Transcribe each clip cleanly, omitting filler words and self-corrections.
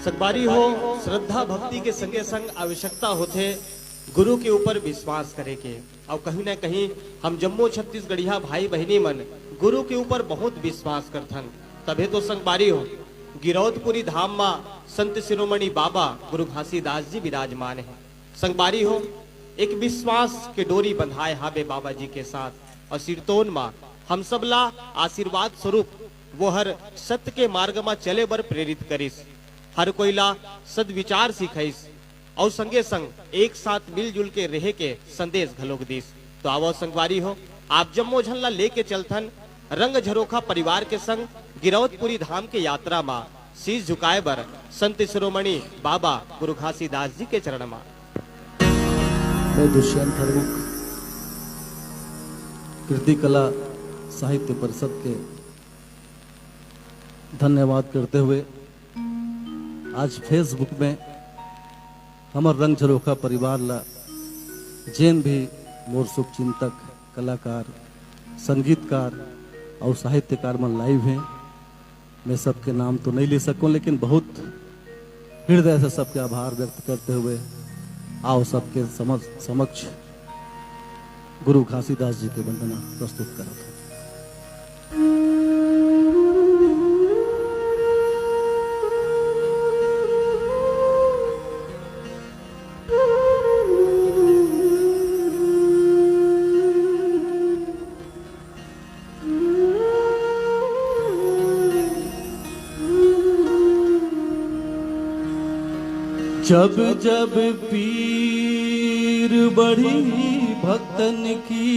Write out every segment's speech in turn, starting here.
सकबारी हो श्रद्धा भक्ति के संगे संग आवश्यकता होते गुरु के ऊपर विश्वास करे के। और कहीं ना कहीं हम जम्मू छत्तीसगढ़िया भाई बहनी मन गुरु के ऊपर बहुत विश्वास करथन। तबे तो संगबारी हो गिरौदपुरी धाम मा संत शिरोमणि बाबा गुरु घासीदास जी विराजमान है। संगबारी हो एक विश्वास के डोरी बंधाए हाबे बाबा जी के साथ और सिरतोन मा हम सबला आशीर्वाद स्वरूप वो हर सत्य के मार्ग में चले बर प्रेरित करिस, हर कोईला सदविचार सिखाइस और संगे संग एक साथ मिलजुल के रहे के संदेश घलोक दिस। तो आवो संगवारी हो आप जम्मो झल्ला लेके चलथन रंग झरोखा परिवार के संग गिरौदपुरी धाम के यात्रा मा शीश झुकाए बर संत शिरोमणि बाबा गुरु घासीदास जी के चरण मा। मैं दुष्यंत हरमुख कृति कला साहित्य परिषद के धन्यवाद करते हुए आज फेसबुक में हमार रंग झरोखा परिवार ला जेन भी मोर शुभ चिंतक कलाकार संगीतकार और साहित्यकार मन लाइव हैं। मैं सबके नाम तो नहीं ले सकूं लेकिन बहुत हृदय से सबके आभार व्यक्त करते हुए आओ सबके समक्ष गुरु घासीदास जी के वंदना प्रस्तुत करत हूं। जब जब पीर बढ़ी भक्तन की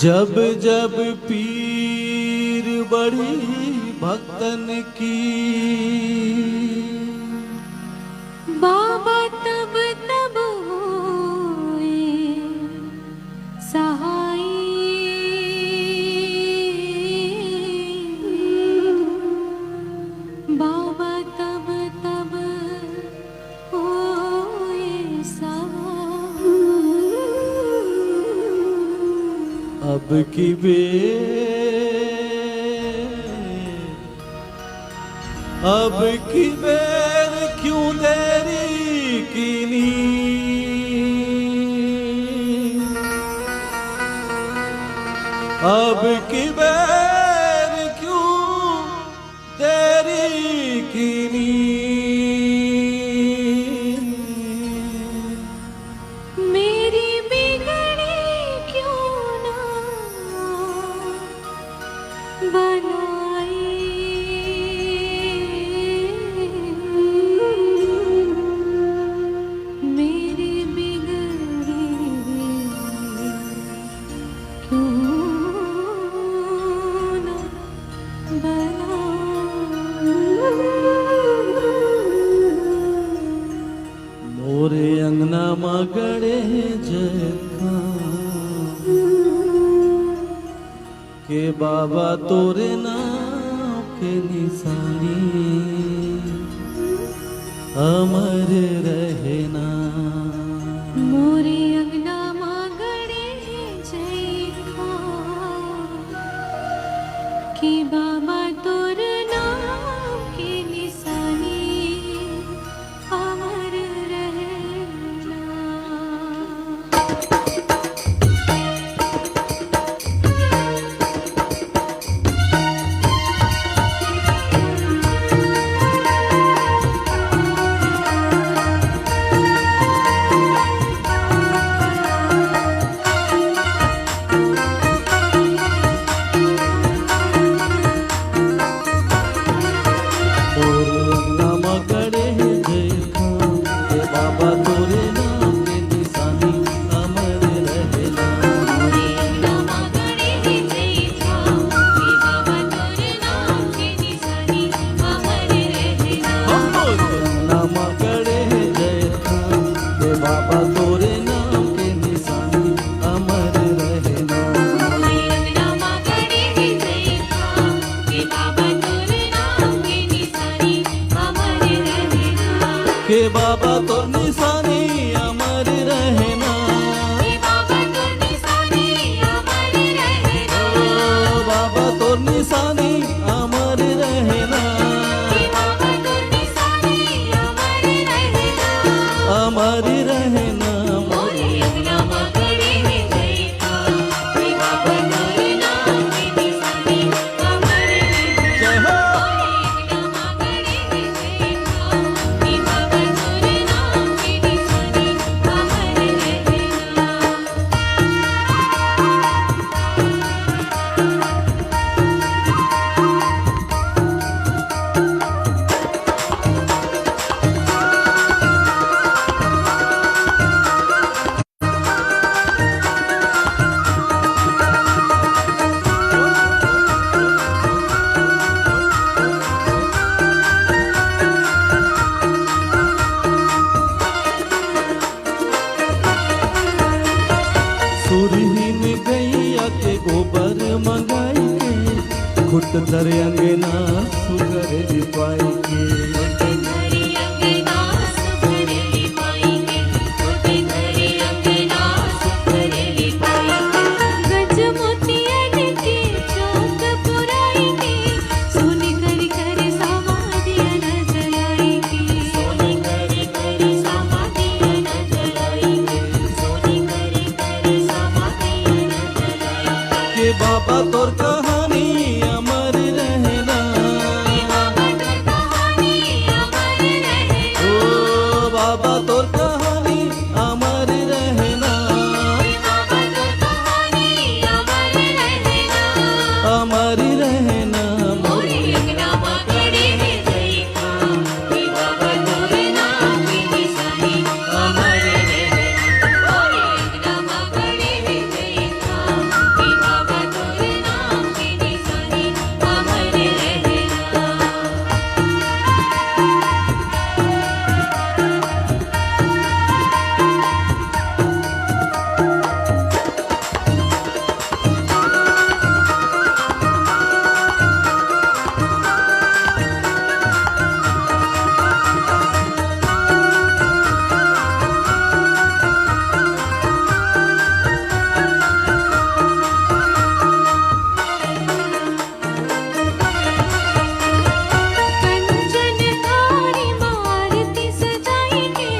जब जब पीर बढ़ी भक्तन की बाबा तब तब होए सहाय बाबा तब तब होए सहाय। अब की बेर क्यों देरी कीनी अब की बेर क्यों देरी कीनी मेरी बिगड़ी क्यों ना बनाई मेरी बिगड़ी क्यों ना मोरे अंगना मगड़े जखा के बाबा तोरे नाम के निशानी अमर रहना मोरे अंगना मागड़े जैखा कि बाबा तोर नाम के निशानी अमर रहना। निशानी अमर रहना, बाबा तोर निशानी अमर रहना, अमर रहना मोरे अंगना में खड़े है जैठा, बाबा तोर नाम की निशानी अमर रहना, जय हो। मोरे अंगना में खड़े है जैठा, बाबा तोर नाम की निशानी अमर रहना। सुरहीन गैया के गोबर मंगाई के खुट दर अंगना सुगर लिपाई के, घरे अंगना सुखरे पाएंगे, छोटे घरे अंगना सुखरे पाएंगे, गज मोतियन के चौक पुराएंगे, सोने कर समाधियां न जलाएंगे, सोने कर समाधियां न जलाएंगे, सोने कर समाधियां न जलाएंगे। के बाबा तोर कहानी अमर रहना, बाबा तोर कहानी अमर रहना, ओ बाबा तोर कहानी अमर रहना, बाबा तोर कहानी अमर रहना, अमर रहना मोरे अंगना में खड़े है जैठा, बाबा तोर नाम की निशानी अमर रहना, मोरे अंगना में खड़े है जैठा, बाबा तोर नाम की निशानी अमर रहना। कंचन थारी मारती सजाएंगे,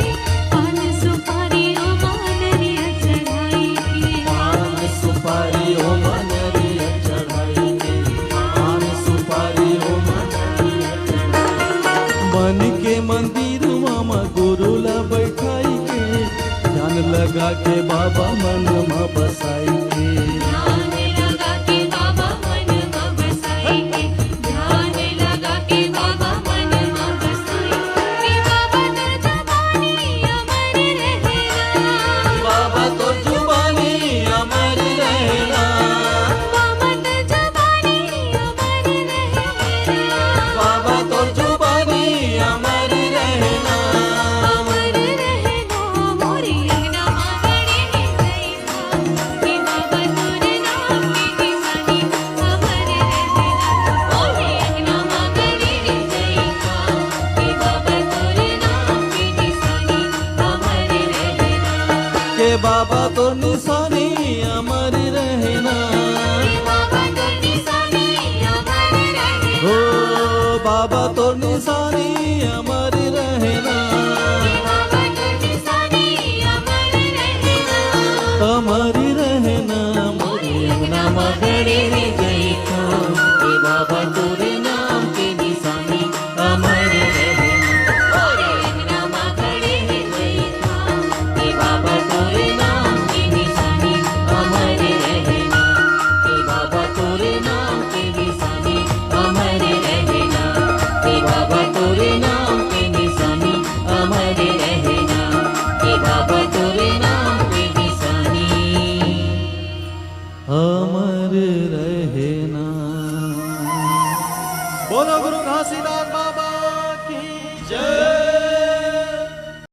पान सुपारी अमानरिया चढ़ाएंगे, पान सुपारी ओ मनरिया चढ़ाई के, पान सुपारी ओ मनरिया चढ़ाई, मन के मंदिर मामा गुरुला बैठाई के, ध्यान लगा के बाबा मन में बसाई के, ध्यान लगा के बाबा मन में बसाएंगे, ध्यान लगा के बाबा मन में बसाएंगे, बाबा तोर जबानी अमर रहना, बाबा तो जुबानी अमर रहना, बाबा तोर जबानी अमर रहना, बाबा तो जुबानी अमर रहना, अमर रहना, मोरे अंगना में खड़े है जैठा, बाबा तोर नाम की निशानी अमर रहना, मोरे अंगना में खड़े है जैठा, बाबा तोर नाम की निशानी अमर रहना, के बाबा तो निशानी अमर रहना, बाबा तोर निशानी अमर रहना, हो बाबा तो निशानी अमर रहना, बाबा तोर निशानी अमर रहना, अमर रहना मोरे अंगना में खड़े है जैठा, बाबा तोरे नाम के निशानी अमर रहना, मोरे अंगना में खड़े है जैठा, बाबा तोर नाम की निशानी अमर रहना, बाबा तोरे नाम के निशानी अमर रहना, बाबा तोरे नाम के निशानी अमर रहना, बाबा तोरे नाम के निशानी अमर रहना। बोलो गुरु घासीदास